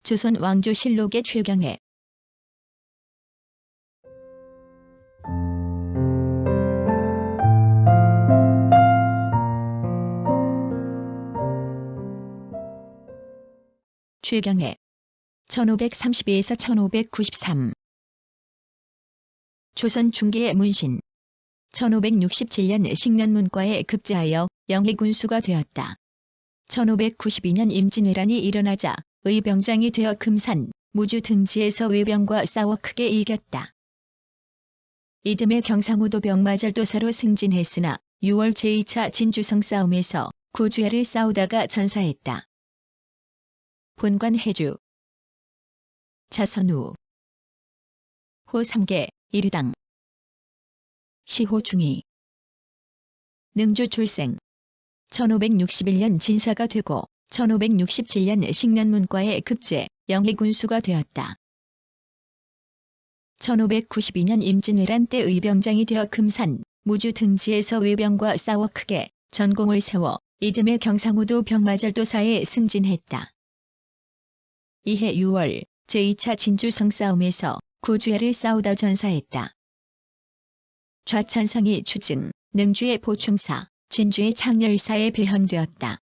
조선 왕조실록의 최경회. 최경회 1532에서 1593. 조선 중기의 문신. 1567년 식년문과에 급제하여 영해군수가 되었다. 1592년 임진왜란이 일어나자 의병장이 되어 금산, 무주 등지에서 외병과 싸워 크게 이겼다. 이듬해 경상우도 병마절도사로 승진했으나 6월 제2차 진주성 싸움에서 구주야를 싸우다가 전사했다. 본관 해주. 자선우. 호3개, 이류당. 시호 중위. 능주 출생. 1561년 진사가 되고 1567년 식년문과에 급제, 영해군수가 되었다. 1592년 임진왜란 때 의병장이 되어 금산, 무주 등지에서 외병과 싸워 크게 전공을 세워 이듬해 경상우도 병마절도사에 승진했다. 이해 6월 제2차 진주성 싸움에서 구주야를 싸우다 전사했다. 좌천상이 추증, 능주의 보충사, 진주의 창렬사에 배헌되었다.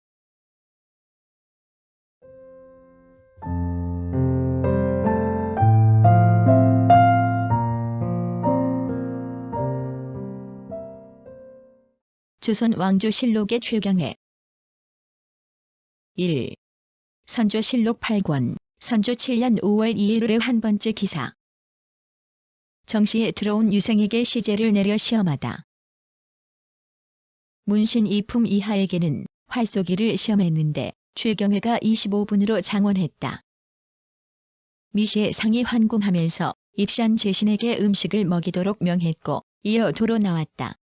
조선 왕조실록의 최경회. 1. 선조실록 8권, 선조 7년 5월 2일의 한 번째 기사. 정시에 들어온 유생에게 시제를 내려 시험하다. 문신 2품 이하에게는 활쏘기를 시험했는데 최경회가 25분으로 장원했다. 미시의 상이 환궁하면서 입시한 제신에게 음식을 먹이도록 명했고 이어 도로 나왔다.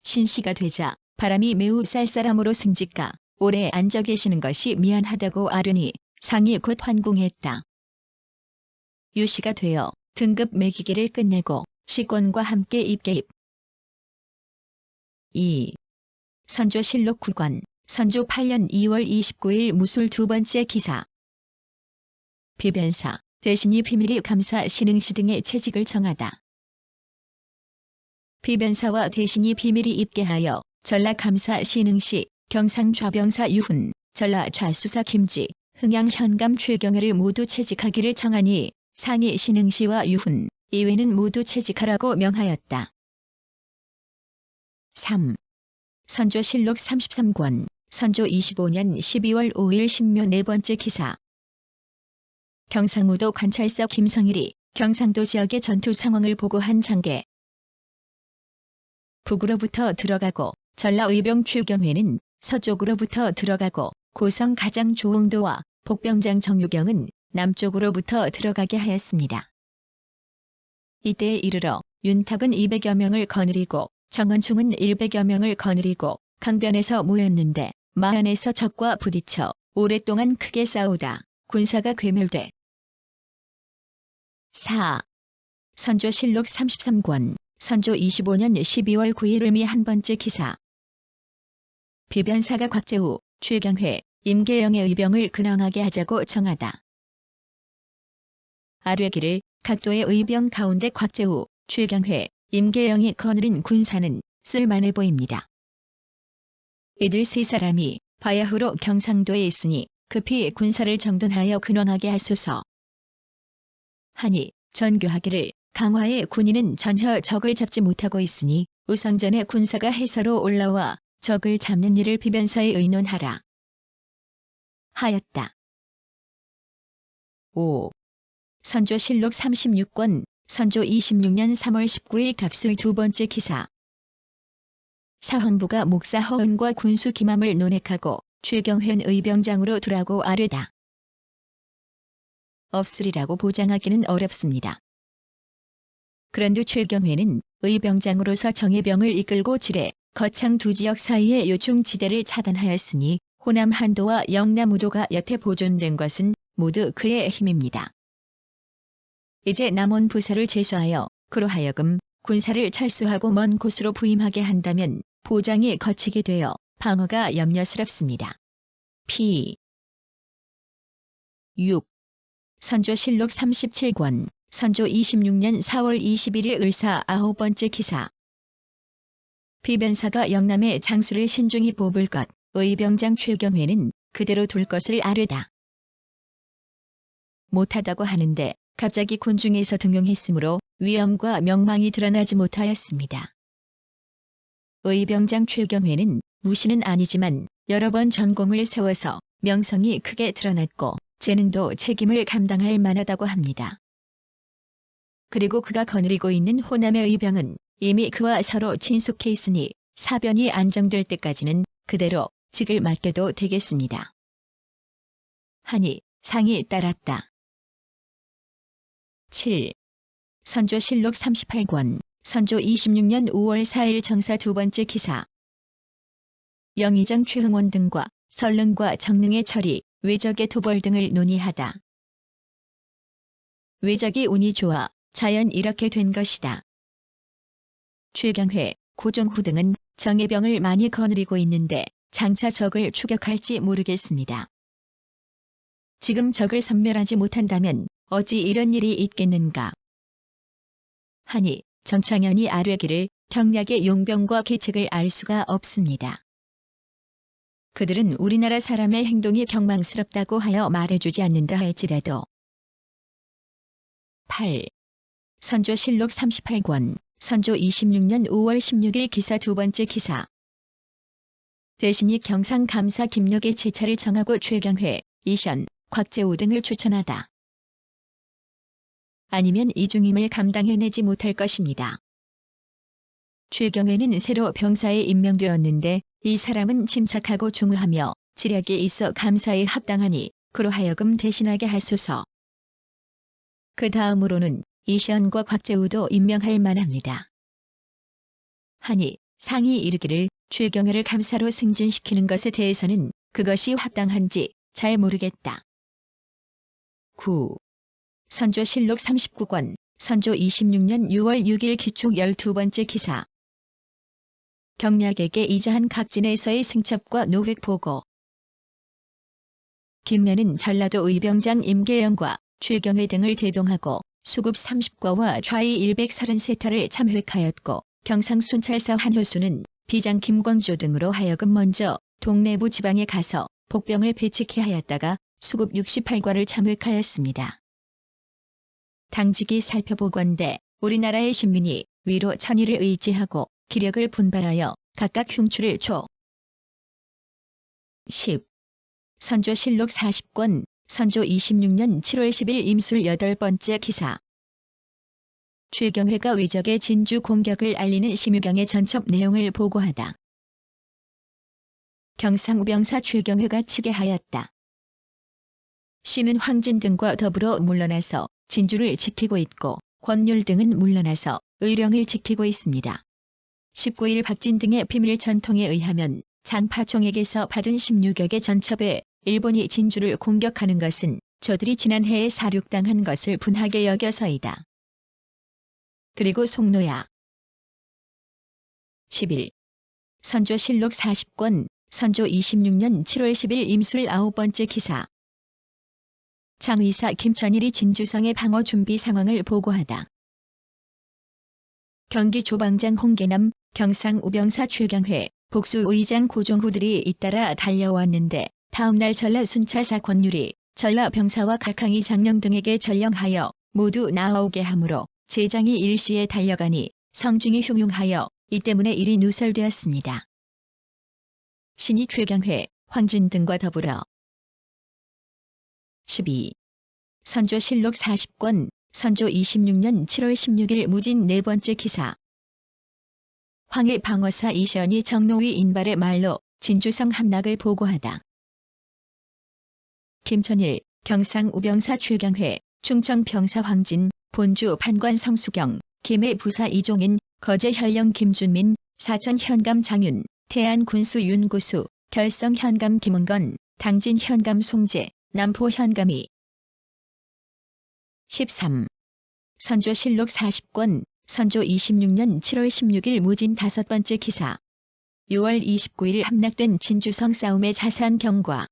신시가 되자 바람이 매우 쌀쌀함으로 승직가 오래 앉아 계시는 것이 미안하다고 아뢰니 상이 곧 환궁했다. 유시가 되어 등급 매기기를 끝내고 시권과 함께 입계입. 2. 선조실록 9권, 선조 8년 2월 29일 무술 두 번째 기사. 비변사, 대신이 비밀이 감사 신응시 등의 채직을 정하다. 비변사와 대신이 비밀이 입계하여 전라감사 신응시, 경상좌병사 유훈, 전라좌수사 김지, 흥양현감 최경회를 모두 채직하기를 정하니 상이 신응시와 유훈, 이외는 모두 채직하라고 명하였다. 3. 선조실록 33권, 선조 25년 12월 5일 신묘 네 번째 기사. 경상우도 관찰사 김성일이 경상도 지역의 전투 상황을 보고한 장계. 북으로부터 들어가고 전라의병 최경회는 서쪽으로부터 들어가고 고성 가장 조응도와 복병장 정유경은 남쪽으로부터 들어가게 하였습니다. 이때에 이르러 윤탁은 200여 명을 거느리고 정원충은 100여 명을 거느리고 강변에서 모였는데 마현에서 적과 부딪혀 오랫동안 크게 싸우다 군사가 괴멸돼. 4. 선조실록 33권, 선조 25년 12월 9일 을미 한 번째 기사. 비변사가 곽재우, 최경회, 임계영의 의병을 근황하게 하자고 정하다. 아뢰기를 각도의 의병 가운데 곽재우, 최경회, 임계영이 거느린 군사는 쓸만해 보입니다. 이들 세 사람이 바야흐로 경상도에 있으니 급히 군사를 정돈하여 근황하게 하소서. 하니 전교하기를 강화의 군인은 전혀 적을 잡지 못하고 있으니 우성전에 군사가 해서로 올라와 적을 잡는 일을 비변사에 의논하라. 하였다. 5. 선조실록 36권, 선조 26년 3월 19일 갑술 두 번째 기사. 사헌부가 목사 허은과 군수 김함을 논핵하고 최경회는 의병장으로 두라고 아뢰다. 없으리라고 보장하기는 어렵습니다. 그런데 최경회는 의병장으로서 정예병을 이끌고 지뢰, 거창 두 지역 사이의 요충지대를 차단하였으니 호남 한도와 영남 우도가 여태 보존된 것은 모두 그의 힘입니다. 이제 남원 부사를 제수하여 그로 하여금 군사를 철수하고 먼 곳으로 부임하게 한다면 보장이 거치게 되어 방어가 염려스럽습니다. P. 6. 선조실록 37권, 선조 26년 4월 21일 을사 9번째 기사. 비변사가 영남의 장수를 신중히 뽑을 것, 의병장 최경회는 그대로 둘 것을 아뢰다. 못하다고 하는데 갑자기 군중에서 등용했으므로 위엄과 명망이 드러나지 못하였습니다. 의병장 최경회는 무신은 아니지만 여러 번 전공을 세워서 명성이 크게 드러났고 재능도 책임을 감당할 만하다고 합니다. 그리고 그가 거느리고 있는 호남의 의병은 이미 그와 서로 친숙해 있으니 사변이 안정될 때까지는 그대로 직을 맡겨도 되겠습니다. 하니 상이 따랐다. 7. 선조실록 38권, 선조 26년 5월 4일 정사 2번째 기사. 영의정 최흥원 등과 설릉과 정릉의 처리, 외적의 도벌 등을 논의하다. 외적이 운이 좋아 자연 이렇게 된 것이다. 최경회, 고종후 등은 정예병을 많이 거느리고 있는데 장차 적을 추격할지 모르겠습니다. 지금 적을 섬멸하지 못한다면 어찌 이런 일이 있겠는가. 하니 정창현이 아뢰기를 경략의 용병과 계책을 알 수가 없습니다. 그들은 우리나라 사람의 행동이 경망스럽다고 하여 말해주지 않는다 할지라도. 8. 선조실록 38권, 선조 26년 5월 16일 기사 2번째 기사. 대신이 경상감사 김력의 제차를 정하고 최경회, 이션, 곽재우 등을 추천하다. 아니면 이중임을 감당해내지 못할 것입니다. 최경회는 새로 병사에 임명되었는데 이 사람은 침착하고 중후하며 지략이 있어 감사에 합당하니 그로 하여금 대신하게 하소서. 그 다음으로는 이시언과 곽재우도 임명할 만합니다. 하니 상이 이르기를 최경회를 감사로 승진시키는 것에 대해서는 그것이 합당한지 잘 모르겠다. 9. 선조실록 39권, 선조 26년 6월 6일 기축 12번째 기사. 경략에게 이자한 각진에서의 승첩과 노획 보고. 김면은 전라도 의병장 임계영과 최경회 등을 대동하고 수급 30과와 좌의 133타를 참획하였고 경상 순찰사 한효수는 비장 김광조 등으로 하여금 먼저 동래부 지방에 가서 복병을 배치케 하였다가 수급 68과를 참획하였습니다. 당직이 살펴보건대 우리나라의 신민이 위로 천의를 의지하고 기력을 분발하여 각각 흉추를 줘. 10. 선조실록 40권, 선조 26년 7월 10일 임술 8번째 기사. 최경회가 외적의 진주 공격을 알리는 심유경의 전첩 내용을 보고하다. 경상우병사 최경회가 치게하였다. 신은 황진 등과 더불어 물러나서 진주를 지키고 있고 권율 등은 물러나서 의령을 지키고 있습니다. 19일 박진 등의 비밀 전통에 의하면 장파총에게서 받은 16격의 전첩에 일본이 진주를 공격하는 것은 저들이 지난해에 사륙당한 것을 분하게 여겨서이다. 그리고 송노야. 11. 선조실록 40권, 선조 26년 7월 10일 임술 9번째 기사. 장의사 김천일이 진주성의 방어 준비 상황을 보고하다. 경기 조방장 홍계남, 경상 우병사 최경회, 복수 의장 고종후들이 잇따라 달려왔는데 다음날 전라 순찰사 권율이 전라 병사와 각항이 장령 등에게 전령하여 모두 나아오게 하므로 제장이 일시에 달려가니 성중이 흉흉하여 이 때문에 일이 누설되었습니다. 신이 최경회, 황진 등과 더불어. 12. 선조실록 40권, 선조 26년 7월 16일 무진 4번째 기사. 황해 방어사 이시언이 정노위 인발의 말로 진주성 함락을 보고하다. 김천일, 경상 우병사 최경회, 충청병사 황진, 본주 판관 성수경, 김해 부사 이종인, 거제 현령 김준민, 사천 현감 장윤, 태안 군수 윤고수, 결성 현감 김은건, 당진 현감 송재, 남포 현감이. 13. 선조실록 40권, 선조 26년 7월 16일 무진 5번째 기사. 6월 29일 함락된 진주성 싸움의 자세한 경과.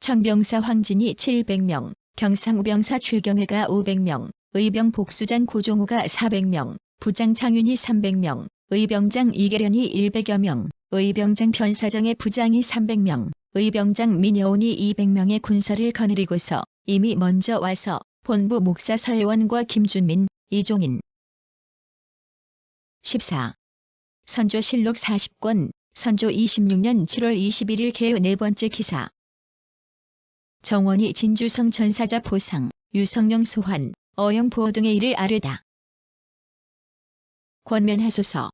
청병사 황진이 700명, 경상우병사 최경회가 500명, 의병 복수장 고종우가 400명, 부장 장윤이 300명, 의병장 이계련이 100여 명, 의병장 변사정의 부장이 300명, 의병장 민여온이 200명의 군사를 거느리고서 이미 먼저 와서 본부 목사 서혜원과 김준민, 이종인. 14. 선조실록 40권, 선조 26년 7월 21일 개요 네 번째 기사. 정원이 진주성 전사자 보상, 유성령 소환, 어영 보호 등의 일을 아뢰다. 권면하소서.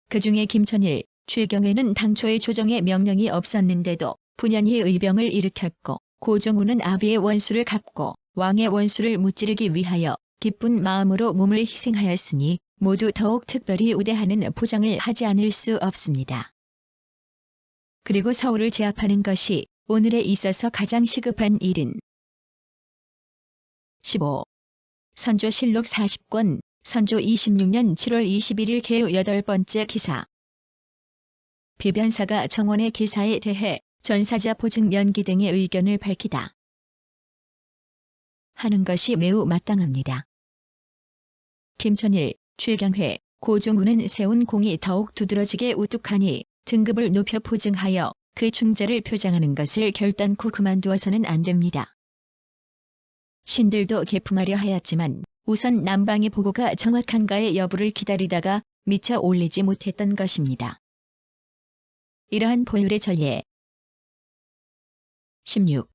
그중에 김천일, 최경회는 당초에 조정에 명령이 없었는데도 분연히 의병을 일으켰고 고종우는 아비의 원수를 갚고 왕의 원수를 무찌르기 위하여 기쁜 마음으로 몸을 희생하였으니 모두 더욱 특별히 우대하는 포장을 하지 않을 수 없습니다. 그리고 서울을 제압하는 것이 오늘에 있어서 가장 시급한 일은 15. 선조실록 40권, 선조 26년 7월 21일 개요 여덟 번째 기사. 비변사가 정원의 기사에 대해 전사자 보증 면기 등의 의견을 밝히다 하는 것이 매우 마땅합니다. 김천일, 최경회, 고종우는 세운 공이 더욱 두드러지게 우뚝하니 등급을 높여 보증하여 그 충절을 표장하는 것을 결단코 그만두어서는 안 됩니다. 신들도 계품하려 하였지만 우선 남방의 보고가 정확한가의 여부를 기다리다가 미처 올리지 못했던 것입니다. 이러한 보율의 전례. 16.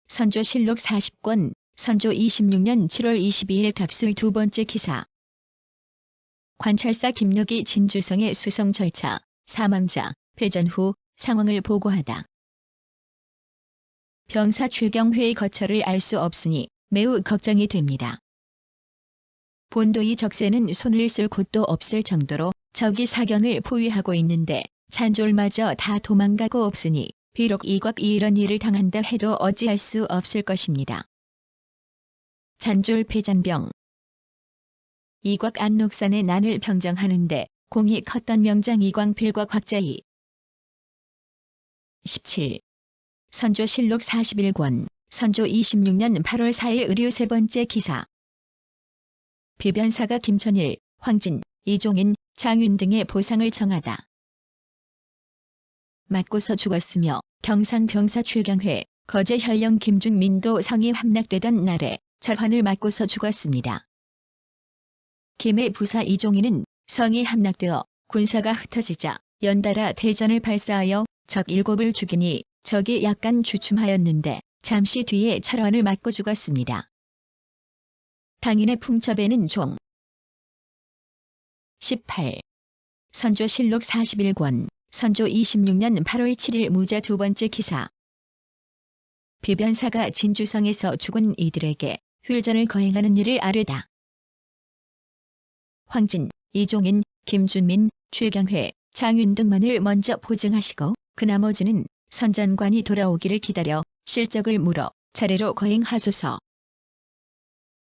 선조실록 40권, 선조 26년 7월 22일 갑술 두 번째 기사. 관찰사 김력이 진주성의 수성 절차, 사망자, 패전 후 상황을 보고하다. 병사 최경회의 거처를 알 수 없으니 매우 걱정이 됩니다. 본도의 적세는 손을 쓸 곳도 없을 정도로 적이 사경을 포위하고 있는데 잔졸마저 다 도망가고 없으니 비록 이곽이 이런 일을 당한다 해도 어찌할 수 없을 것입니다. 잔졸 패잔병. 이곽 안록산의 난을 평정하는데 공이 컸던 명장 이광필과 곽자희. 17. 선조실록 41권, 선조 26년 8월 4일 의류 세 번째 기사. 비변사가 김천일, 황진, 이종인, 장윤 등의 보상을 정하다. 맞고서 죽었으며 경상병사 최경회, 거제 현령 김준민도 성이 함락되던 날에 절환을 맞고서 죽었습니다. 김의 부사 이종인은 성이 함락되어 군사가 흩어지자 연달아 대전을 발사하여 적 7을 죽이니 적이 약간 주춤하였는데 잠시 뒤에 철환을 맞고 죽었습니다. 당인의 풍첩에는 종. 18. 선조실록 41권, 선조 26년 8월 7일 무자 두 번째 기사. 비변사가 진주성에서 죽은 이들에게 휠전을 거행하는 일을 아뢰다. 황진, 이종인, 김준민, 최경회, 장윤 등만을 먼저 보증하시고 그 나머지는 선전관이 돌아오기를 기다려 실적을 물어 차례로 거행하소서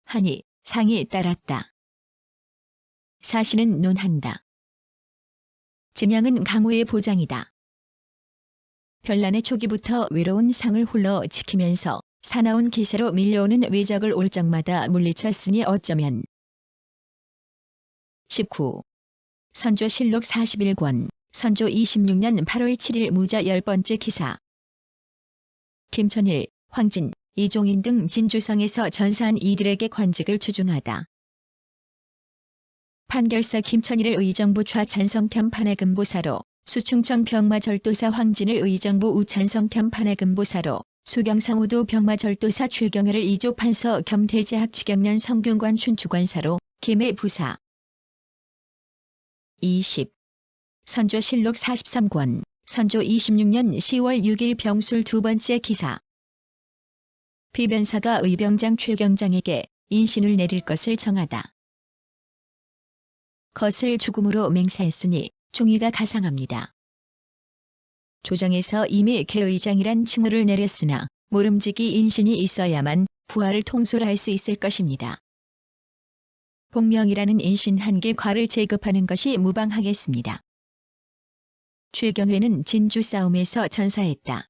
하니 상이 따랐다. 사신은 논한다. 진양은 강호의 보장이다. 별난의 초기부터 외로운 상을 홀로 지키면서 사나운 기세로 밀려오는 외적을 올 적마다 물리쳤으니 어쩌면. 19. 선조실록 41권, 선조 26년 8월 7일 무자 10번째 기사. 김천일, 황진, 이종인 등 진주성에서 전사한 이들에게 관직을 추중하다. 판결사 김천일을 의정부 좌찬성 겸 판해금보사로, 수충청 병마절도사 황진을 의정부 우찬성 겸 판해금보사로, 수경상우도 병마절도사 최경회를 이조 판서 겸 대제학 추경련 성균관 춘추관사로, 김의 부사. 20. 선조실록 43권, 선조 26년 10월 6일 병술 두 번째 기사. 비변사가 의병장 최경장에게 인신을 내릴 것을 정하다. 것을 죽음으로 맹세했으니 종이가 가상합니다. 조정에서 이미 개의장이란 칭호를 내렸으나 모름지기 인신이 있어야만 부하를 통솔할 수 있을 것입니다. 복명이라는 인신 한 개 과를 제급하는 것이 무방하겠습니다. 최경회는 진주 싸움에서 전사했다.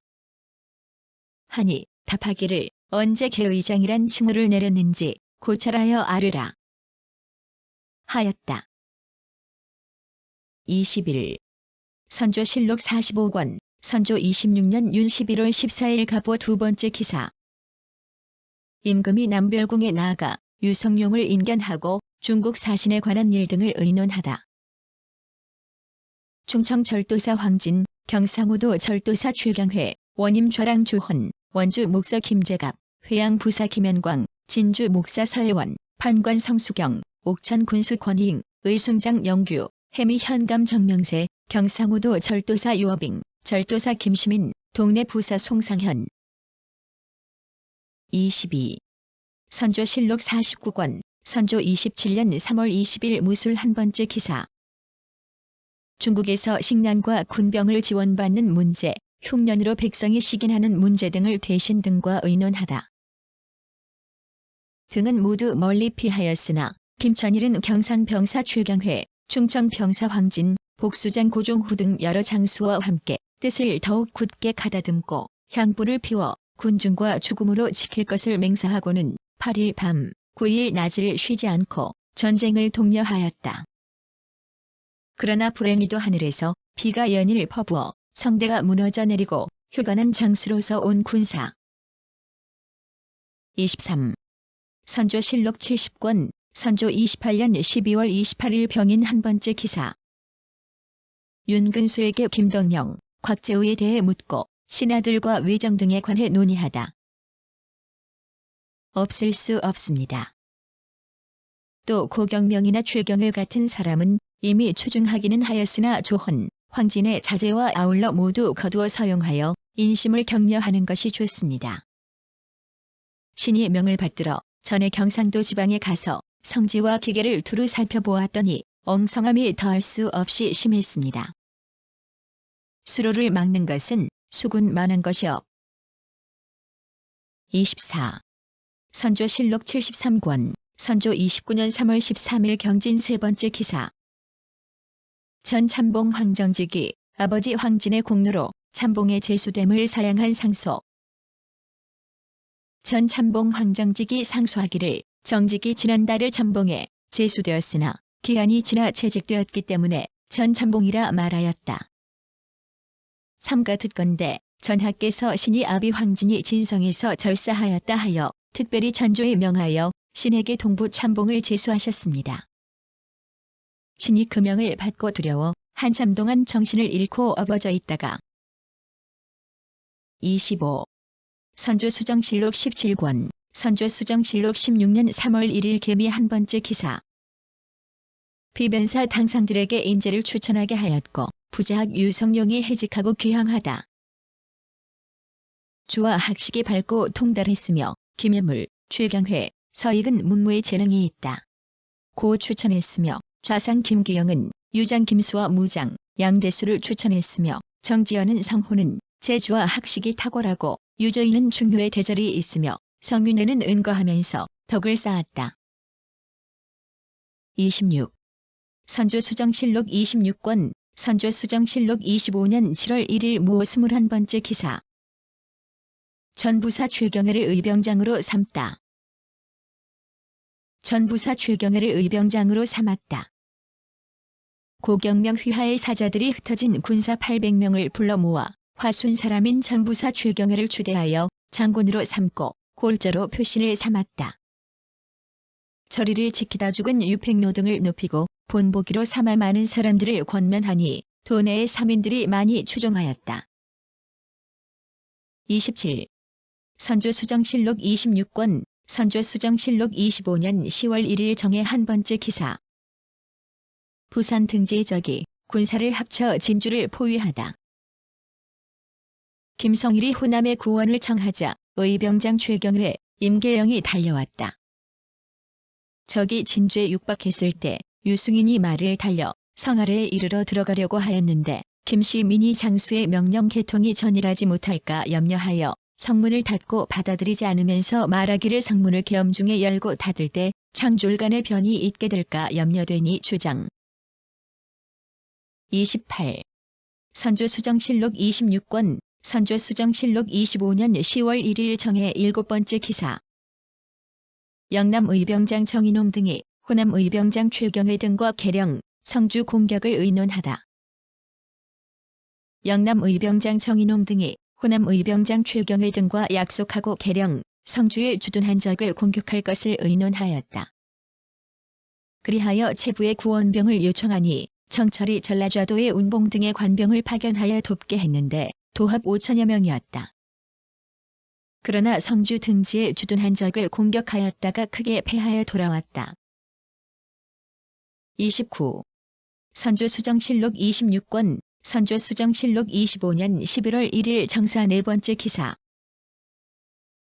하니 답하기를 언제 개의장이란 칭호를 내렸는지 고찰하여 아르라 하였다. 21. 선조실록 45권 선조 26년 윤 11월 14일 갑오 두 번째 기사. 임금이 남별궁에 나아가 유성룡을 인견하고 중국 사신에 관한 일 등을 의논하다. 충청절도사 황진, 경상우도 절도사 최경회, 원임 좌랑 조헌, 원주 목사 김재갑, 회양 부사 김현광, 진주 목사 서혜원, 판관 성수경, 옥천 군수 권희잉, 의순장 영규, 해미 현감 정명세, 경상우도 절도사 유어빙, 절도사 김시민, 동네 부사 송상현. 22. 선조실록 49권 선조 27년 3월 20일 무술 한 번째 기사. 중국에서 식량과 군병을 지원받는 문제, 흉년으로 백성이 시긴하는 문제 등을 대신 등과 의논하다. 등은 모두 멀리 피하였으나 김천일은 경상병사 최경회, 충청병사 황진, 복수장 고종후 등 여러 장수와 함께 뜻을 더욱 굳게 가다듬고 향불을 피워 군중과 죽음으로 지킬 것을 맹세하고는 8일 밤, 9일 낮을 쉬지 않고 전쟁을 독려하였다. 그러나 불행히도 하늘에서 비가 연일 퍼부어 성대가 무너져 내리고 휴가난 장수로서 온 군사. 23. 선조실록 70권 선조 28년 12월 28일 병인 한 번째 기사. 윤근수에게 김덕령, 곽재우에 대해 묻고 신하들과 외정 등에 관해 논의하다. 없을 수 없습니다. 또 고경명이나 최경회 같은 사람은 이미 추중하기는 하였으나 조헌, 황진의 자제와 아울러 모두 거두어 사용하여 인심을 격려하는 것이 좋습니다. 신이 명을 받들어 전에 경상도 지방에 가서 성지와 기계를 두루 살펴보았더니 엉성함이 더할 수 없이 심했습니다. 수로를 막는 것은 수군 많은 것이요. 24. 선조실록 73권 선조 29년 3월 13일 경진 세 번째 기사. 전 참봉 황정직이 아버지 황진의 공로로 참봉의 제수됨을 사양한 상소. 전 참봉 황정직이 상소하기를 정직이 지난달을 참봉에 제수되었으나 기한이 지나 채직되었기 때문에 전 참봉이라 말하였다. 삼가 듣건대 전하께서 신이 아비 황진이 진성에서 절사하였다 하여 특별히 전조에 명하여 신에게 동부 참봉을 제수하셨습니다. 신이 그 명을 받고 두려워 한참 동안 정신을 잃고 엎어져 있다가 25. 선조수정실록 17권 선조수정실록 16년 3월 1일 개미 한 번째 기사. 비변사 당상들에게 인재를 추천하게 하였고 부자학 유성룡이 해직하고 귀향하다. 주와 학식이 밝고 통달했으며 김예물, 최경회, 서익은 문무의 재능이 있다. 고 추천했으며 좌상 김기영은 유장 김수와 무장, 양대수를 추천했으며 정지연은 성호는 재주와 학식이 탁월하고 유저인은 중효의 대절이 있으며 성윤회는 은거하면서 덕을 쌓았다. 26. 선조수정실록 26권 선조수정실록 25년 7월 1일 무오 21번째 기사. 전부사 최경회를 의병장으로 삼다. 전부사 최경회를 의병장으로 삼았다. 고경명 휘하의 사자들이 흩어진 군사 800명을 불러 모아 화순 사람인 전부사 최경회를 추대하여 장군으로 삼고 골자로 표신을 삼았다. 저리를 지키다 죽은 유팽로 등을 높이고 본보기로 삼아 많은 사람들을 권면하니 도내의 사민들이 많이 추종하였다. 27. 선조수정실록 26권 선조수정실록 25년 10월 1일 정해 한 번째 기사. 부산 등지의 적이 군사를 합쳐 진주를 포위하다. 김성일이 호남의 구원을 청하자 의병장 최경회, 임계영이 달려왔다. 적이 진주에 육박했을 때 유승인이 말을 달려 성 아래에 이르러 들어가려고 하였는데 김시민이 장수의 명령 개통이 전일하지 못할까 염려하여 성문을 닫고 받아들이지 않으면서 말하기를 성문을 계엄중에 열고 닫을 때 창졸간의 변이 있게 될까 염려되니 주장. 28. 선조수정실록 26권 선조수정실록 25년 10월 1일 정해 7번째 기사. 영남 의병장 정인홍 등이 호남 의병장 최경회 등과 계령, 성주 공격을 의논하다. 영남 의병장 정인홍 등이 호남 의병장 최경회 등과 약속하고 계령, 성주의 주둔한 적을 공격할 것을 의논하였다. 그리하여 체부에 구원병을 요청하니 정철이 전라좌도의 운봉 등의 관병을 파견하여 돕게 했는데 도합 5천여 명이었다. 그러나 성주 등지에 주둔한 적을 공격하였다가 크게 패하여 돌아왔다. 29. 선조수정실록 26권, 선조수정실록 25년 11월 1일 정사 4번째 기사.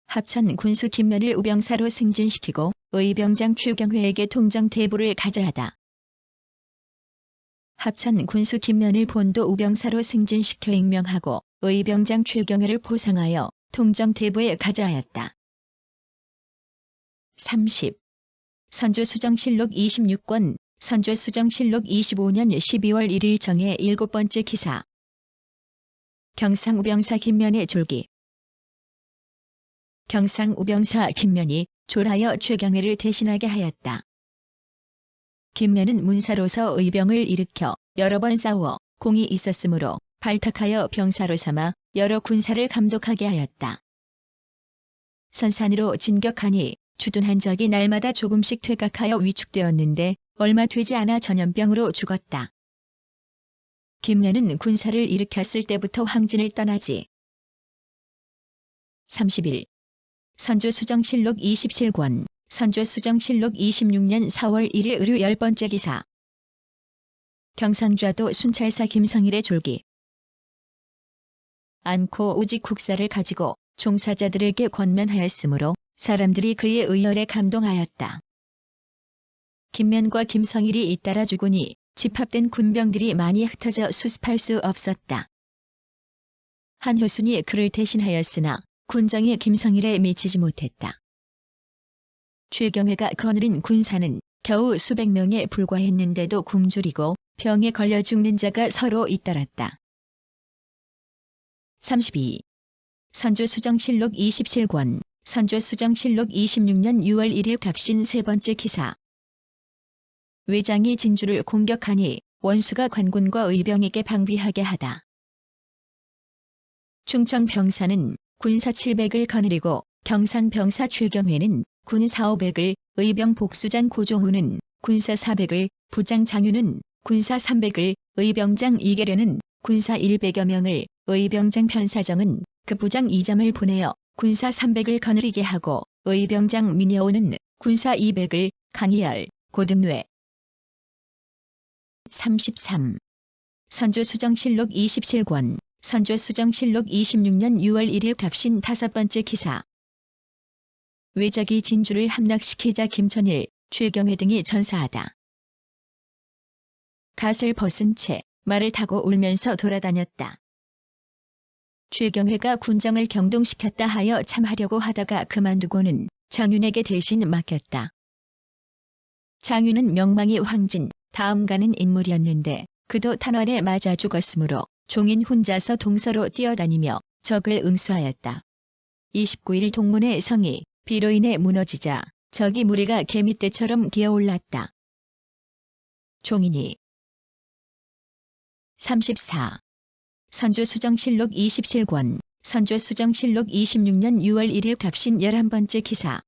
합천 군수 김면을 우병사로 승진시키고 의병장 최경회에게 통정대부를 가져하다. 합천 군수 김면을 본도 우병사로 승진시켜 임명하고 의병장 최경회를 포상하여 통정대부에 가져하였다. 30. 선조수정실록 26권, 선조수정실록 25년 12월 1일 정해 7번째 기사. 경상우병사 김면의 졸기. 경상우병사 김면이 졸하여 최경회를 대신하게 하였다. 김면은 문사로서 의병을 일으켜 여러 번 싸워 공이 있었으므로 발탁하여 병사로 삼아 여러 군사를 감독하게 하였다. 선산으로 진격하니 주둔한 적이 날마다 조금씩 퇴각하여 위축되었는데 얼마 되지 않아 전염병으로 죽었다. 김면은 군사를 일으켰을 때부터 황진을 떠나지. 31. 선조수정실록 27권, 선조수정실록 26년 4월 1일 의류 10번째 기사. 경상좌도 순찰사 김성일의 졸기. 않고 오직 국사를 가지고 종사자들에게 권면하였으므로 사람들이 그의 의열에 감동하였다. 김면과 김성일이 잇따라 죽으니 집합된 군병들이 많이 흩어져 수습할 수 없었다. 한효순이 그를 대신하였으나 군정이 김성일에 미치지 못했다. 최경회가 거느린 군사는 겨우 수백 명에 불과했는데도 굶주리고 병에 걸려 죽는 자가 서로 잇따랐다. 32. 선조수정실록 27권, 선조수정실록 26년 6월 1일 갑신 3번째 기사. 외장이 진주를 공격하니 원수가 관군과 의병에게 방비하게 하다. 충청 병사는 군사 700을 거느리고 경상 병사 최경회는 군사 500을, 의병 복수장 고종우는 군사 400을, 부장 장유는 군사 300을, 의병장 이계련은 군사 100여 명을, 의병장 편사정은 그 부장 이점을 보내어 군사 300을 거느리게 하고 의병장 민여오는 군사 200을, 강희열, 고등뇌. 33. 선조수정실록 27권, 선조수정실록 26년 6월 1일 갑신 5번째 기사. 외적이 진주를 함락시키자 김천일, 최경회 등이 전사하다. 갓을 벗은 채 말을 타고 울면서 돌아다녔다. 최경회가 군정을 경동시켰다 하여 참하려고 하다가 그만두고는 장윤에게 대신 맡겼다. 장윤은 명망이 황진, 다음 가는 인물이었는데 그도 탄환에 맞아 죽었으므로 종인 혼자서 동서로 뛰어다니며 적을 응수하였다. 29일 동문의 성이 비로 인해 무너지자 적이 무리가 개미떼처럼 기어올랐다. 종인이. 34. 선조수정실록 27권, 선조수정실록 26년 6월 1일 갑신 11번째 기사.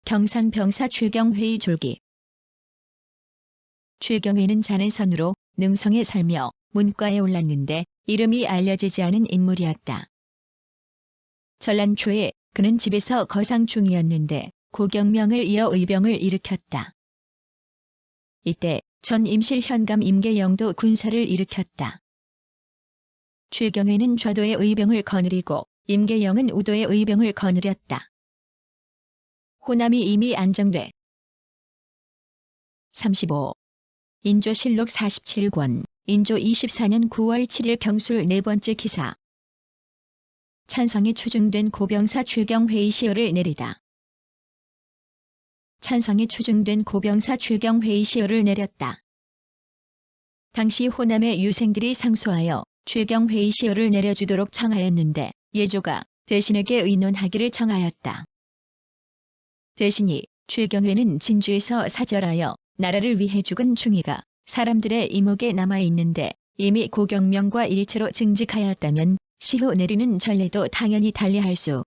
경상병사 최경회의 졸기. 최경회는 자네선으로 능성에 살며 문과에 올랐는데 이름이 알려지지 않은 인물이었다. 전란 초에 그는 집에서 거상 중이었는데 고경명을 이어 의병을 일으켰다. 이때 전 임실 현감 임계영도 군사를 일으켰다. 최경회는 좌도의 의병을 거느리고 임계영은 우도의 의병을 거느렸다. 호남이 이미 안정돼. 35. 인조실록 47권, 인조 24년 9월 7일 경술 4번째 기사. 찬성이 추중된 고병사 최경회의 시효를 내리다. 찬성이 추중된 고병사 최경회의 시효를 내렸다. 당시 호남의 유생들이 상소하여 최경회의 시효를 내려주도록 청하였는데 예조가 대신에게 의논하기를 청하였다. 대신이 최경회는 진주에서 사절하여 나라를 위해 죽은 충의가 사람들의 이목에 남아있는데 이미 고경명과 일체로 증직하였다면 시효 내리는 전례도 당연히 달리할 수.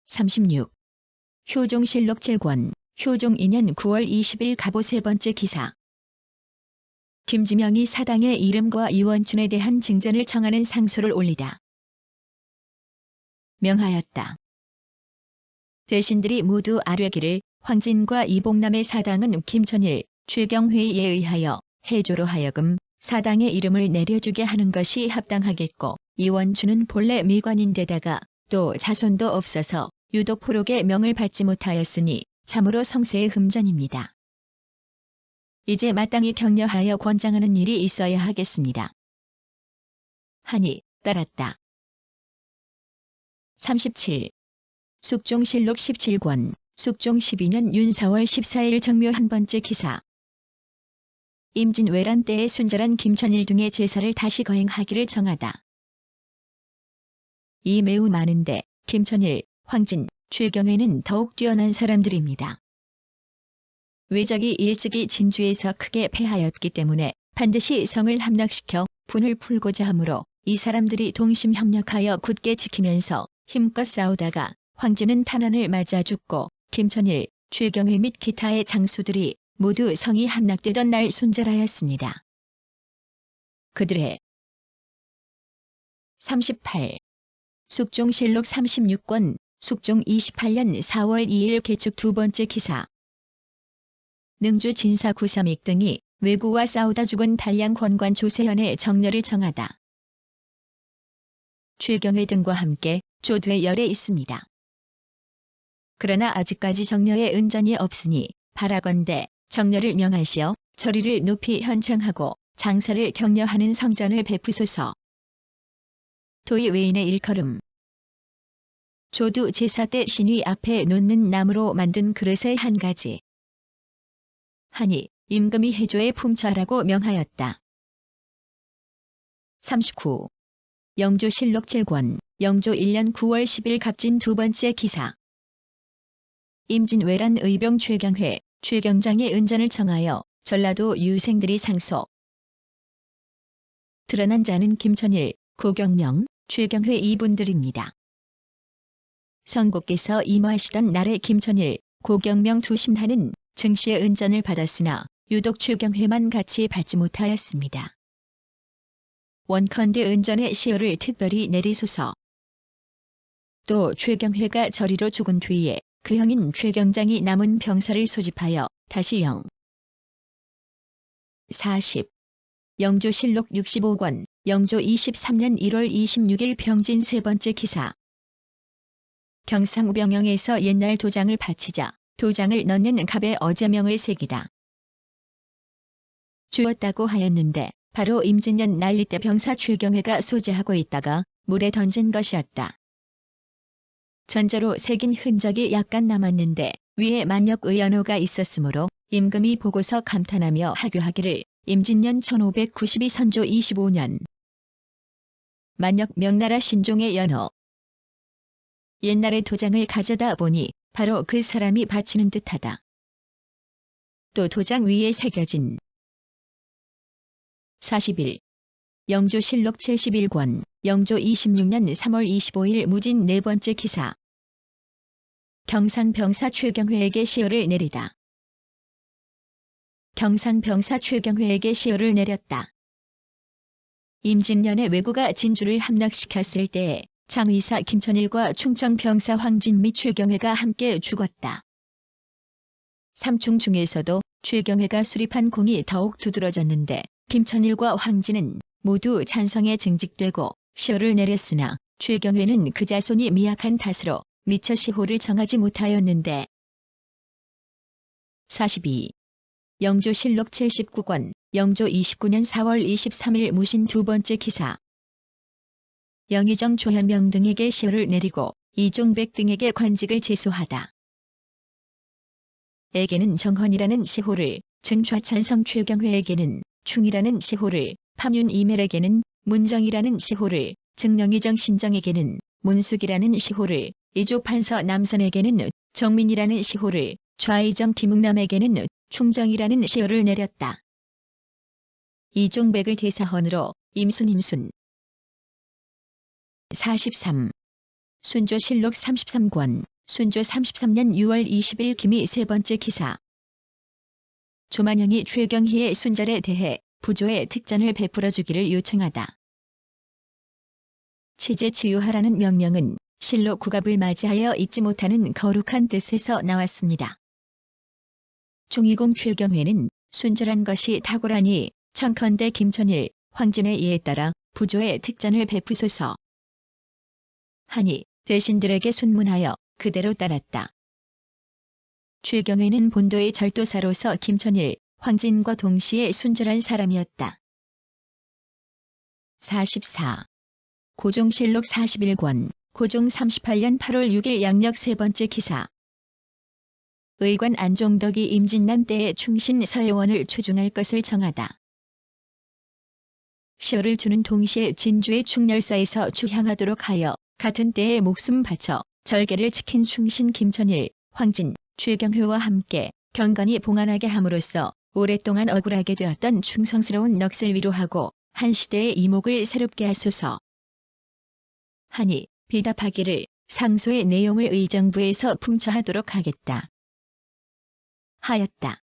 36. 효종실록 7권, 효종 2년 9월 20일 갑오 세 번째 기사. 김지명이 사당의 이름과 이원춘에 대한 증전을 청하는 상소를 올리다. 명하였다. 대신들이 모두 아뢰기를 황진과 이봉남의 사당은 김천일, 최경회의에 의하여 해조로 하여금 사당의 이름을 내려주게 하는 것이 합당하겠고 이원춘은 본래 미관인데다가 또 자손도 없어서 유독 포록의 명을 받지 못하였으니 참으로 성세의 흠전입니다. 이제 마땅히 격려하여 권장하는 일이 있어야 하겠습니다. 하니 따랐다. 37. 숙종실록 17권, 숙종 12년 윤사월 14일 정묘 한 번째 기사. 임진왜란 때의 순절한 김천일 등의 제사를 다시 거행하기를 정하다. 이 매우 많은데 김천일, 황진, 최경회는 더욱 뛰어난 사람들입니다. 외적이 일찍이 진주에서 크게 패하였기 때문에 반드시 성을 함락시켜 분을 풀고자 하므로 이 사람들이 동심협력하여 굳게 지키면서 힘껏 싸우다가 황진은 탄환을 맞아 죽고 김천일, 최경회 및 기타의 장수들이 모두 성이 함락되던 날 순절하였습니다. 그들의 38. 숙종실록 36권, 숙종 28년 4월 2일 개축 두 번째 기사. 능주 진사 구삼익 등이 왜구와 싸우다 죽은 단량 권관 조세현의 정렬을 정하다. 최경회 등과 함께 조두의 열에 있습니다. 그러나 아직까지 정려의 은전이 없으니 바라건대 정려를 명하시어 저리를 높이 현창하고 장사를 격려하는 성전을 베푸소서. 도의 외인의 일컬음. 조두 제사 때 신위 앞에 놓는 나무로 만든 그릇의 한 가지. 하니 임금이 해조에 품처하라고 명하였다. 39. 영조실록 7권, 영조 1년 9월 10일 갑진 두 번째 기사. 임진왜란 의병 최경회, 최경장의 은전을 청하여 전라도 유생들이 상소. 드러난 자는 김천일, 고경명, 최경회 이분들입니다. 선고께서 임하시던 날에 김천일, 고경명 두 심하는 증시의 은전을 받았으나 유독 최경회만 같이 받지 못하였습니다. 원컨대 은전의 시효를 특별히 내리소서. 또 최경회가 저리로 죽은 뒤에 그 형인 최경장이 남은 병사를 소집하여 다시 40. 영조실록 65권, 영조 23년 1월 26일 병진 세 번째 기사. 경상우병영에서 옛날 도장을 바치자 도장을 넣는 갑에 어제명을 새기다. 주었다고 하였는데 바로 임진년 난리 때 병사 최경회가 소지하고 있다가 물에 던진 것이었다. 전자로 새긴 흔적이 약간 남았는데 위에 만역의연호가 있었으므로 임금이 보고서 감탄하며 하교하기를 임진년 1592 선조 25년 만역 명나라 신종의 연호. 옛날의 도장을 가져다 보니 바로 그 사람이 바치는 듯하다. 또 도장 위에 새겨진 41. 영조실록 71권, 영조 26년 3월 25일 무진 네 번째 기사. 경상병사 최경회에게 시효를 내리다. 경상병사 최경회에게 시효를 내렸다. 임진년에 왜구가 진주를 함락시켰을 때에 장의사 김천일과 충청병사 황진 및 최경회가 함께 죽었다. 삼충 중에서도 최경회가 수립한 공이 더욱 두드러졌는데 김천일과 황진은 모두 찬성에 증직되고 시효를 내렸으나 최경회는 그 자손이 미약한 탓으로 미처 시효를 정하지 못하였는데 42. 영조실록 79권, 영조 29년 4월 23일 무신 두 번째 기사. 영의정 조현명 등에게 시효를 내리고 이종백 등에게 관직을 제소하다. 에게는 정헌이라는 시호를, 증좌찬성 최경회에게는 충이라는 시호를, 파윤 이멜에게는 문정이라는 시호를, 증령이정 신정에게는 문숙이라는 시호를, 이조판서 남선에게는 정민이라는 시호를, 좌이정 김응남에게는 충정이라는 시호를 내렸다. 이종백을 대사헌으로 임순 43. 순조실록 33권, 순조 33년 6월 20일 기미 세 번째 기사. 조만영이 최경희의 순절에 대해 부조의 특전을 베풀어 주기를 요청하다. 치제 치유하라는 명령은 실로 국압을 맞이하여 잊지 못하는 거룩한 뜻에서 나왔습니다. 중이공 최경회는 순절한 것이 탁월하니 청컨대 김천일, 황진의 예에 따라 부조의 특전을 베푸소서 하니 대신들에게 순문하여 그대로 따랐다. 최경회는 본도의 절도사로서 김천일, 황진과 동시에 순절한 사람이었다. 44. 고종실록 41권, 고종 38년 8월 6일 양력 세 번째 기사. 의관 안종덕이 임진난 때에 충신 서혜원을 추중할 것을 정하다. 시호를 주는 동시에 진주의 충렬사에서 주향하도록 하여 같은 때에 목숨 바쳐 절개를 지킨 충신 김천일, 황진, 최경회와 함께 경건히 봉안하게 함으로써 오랫동안 억울하게 되었던 충성스러운 넋을 위로하고 한 시대의 이목을 새롭게 하소서 하니 비답하기를 상소의 내용을 의정부에서 풍처하도록 하겠다 하였다.